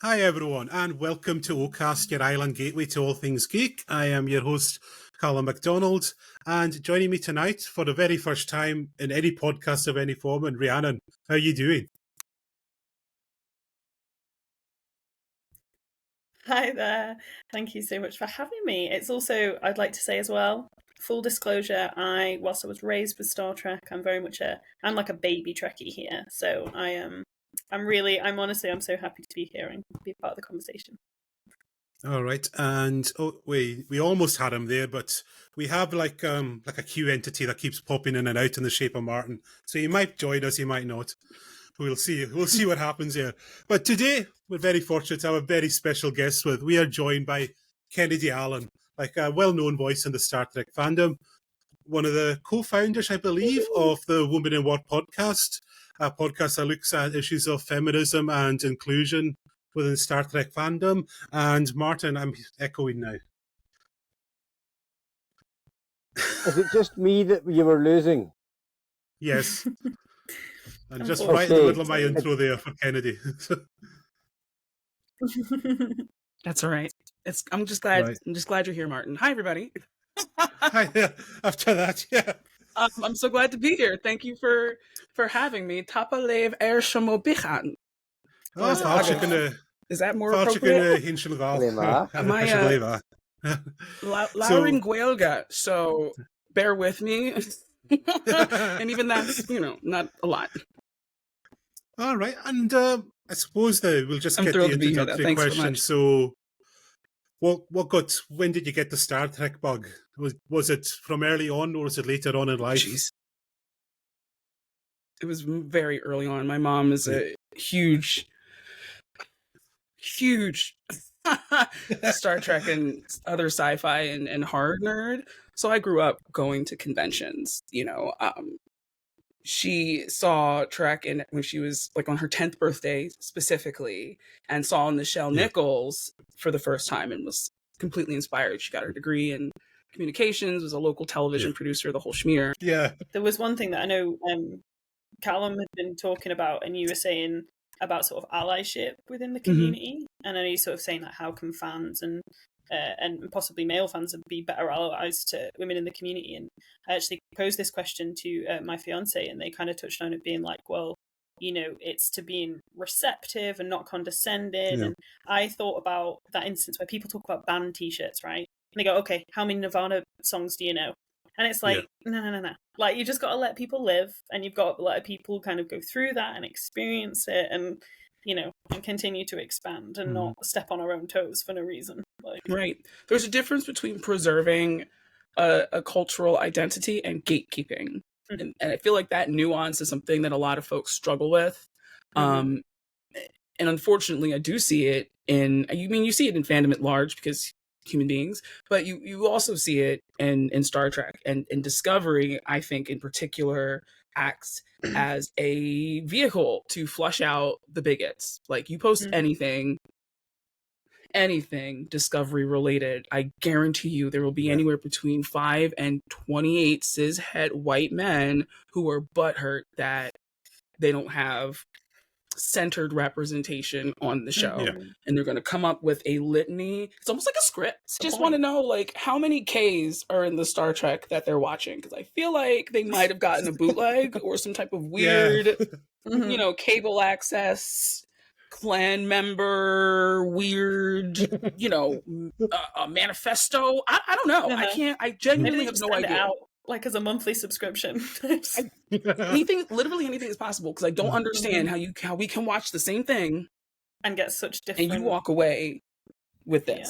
Hi everyone, and welcome to Ocast, your island gateway to all things geek. I am your host, Callum MacDonald, and joining me tonight for the very first time in any podcast of any form, and Rhiannon. How are you doing? Hi there. Thank you so much for having me. It's also, I'd like to say as well, full disclosure, whilst I was raised with Star Trek, I'm like a baby Trekkie here. So I'm so happy to be here and be part of the conversation. All right, and we almost had him there, but we have like a Q entity that keeps popping in and out in the shape of Martin. So he might join us, he might not. We'll see. We'll see what happens here. But today, we're very fortunate to have a very special guest with. We are joined by Kennedy Allen, like a well-known voice in the Star Trek fandom, one of the co-founders, I believe, of the Woman in What podcast, a podcast that looks at issues of feminism and inclusion within Star Trek fandom. And Martin, I'm echoing now. Is it just me that you were losing? Yes. And just right in the middle of my intro there for Kennedy. That's all right. I'm just glad you're here, Martin. Hi, everybody. Hi, after that, yeah. I'm so glad to be here. Thank you for having me. Tapalev Ershamo Bichan. Is that more appropriate? Am I Laringuelga? So bear with me. And even that's, not a lot. All right. And I suppose we'll just get the introductory question. So when did you get the Star Trek bug? Was it from early on or was it later on in life? Jeez. It was very early on. My mom is a huge Star Trek and other sci-fi and horror nerd. So I grew up going to conventions, she saw Trek when she was like on her 10th birthday specifically, and saw Nichelle Nichols for the first time and was completely inspired. She got her degree in communications, was a local television producer, the whole schmear. Yeah. There was one thing that I know Callum had been talking about, and you were saying about sort of allyship within the community. And I know you're sort of saying that how can fans and possibly male fans would be better allies to women in the community. And I actually posed this question to my fiance, and they kind of touched on it being like, well, it's to being receptive and not condescending. Yeah. And I thought about that instance where people talk about band t-shirts, right? And they go, okay, how many Nirvana songs do you know? And it's like, no. Like, you just got to let people live, and you've got to let people kind of go through that and experience it and, and continue to expand and not step on our own toes for no reason. Right. There's a difference between preserving a cultural identity and gatekeeping. And I feel like that nuance is something that a lot of folks struggle with. And unfortunately, I do see it you see it in fandom at large because human beings, but you also see it in Star Trek and in Discovery, I think in particular, acts as a vehicle to flush out the bigots. Like, you post anything Discovery related, I guarantee you there will be anywhere between 5 and 28 cishet white men who are butthurt that they don't have centered representation on the show. And they're going to come up with a litany. It's almost like a script. I just want to know, like, how many Ks are in the Star Trek that they're watching, because I feel like they might have gotten a bootleg or some type of weird cable access clan member weird a manifesto. I don't know. I genuinely have no idea. Like, as a monthly subscription. Literally anything is possible, because I don't understand how we can watch the same thing and get such different, and you walk away with this.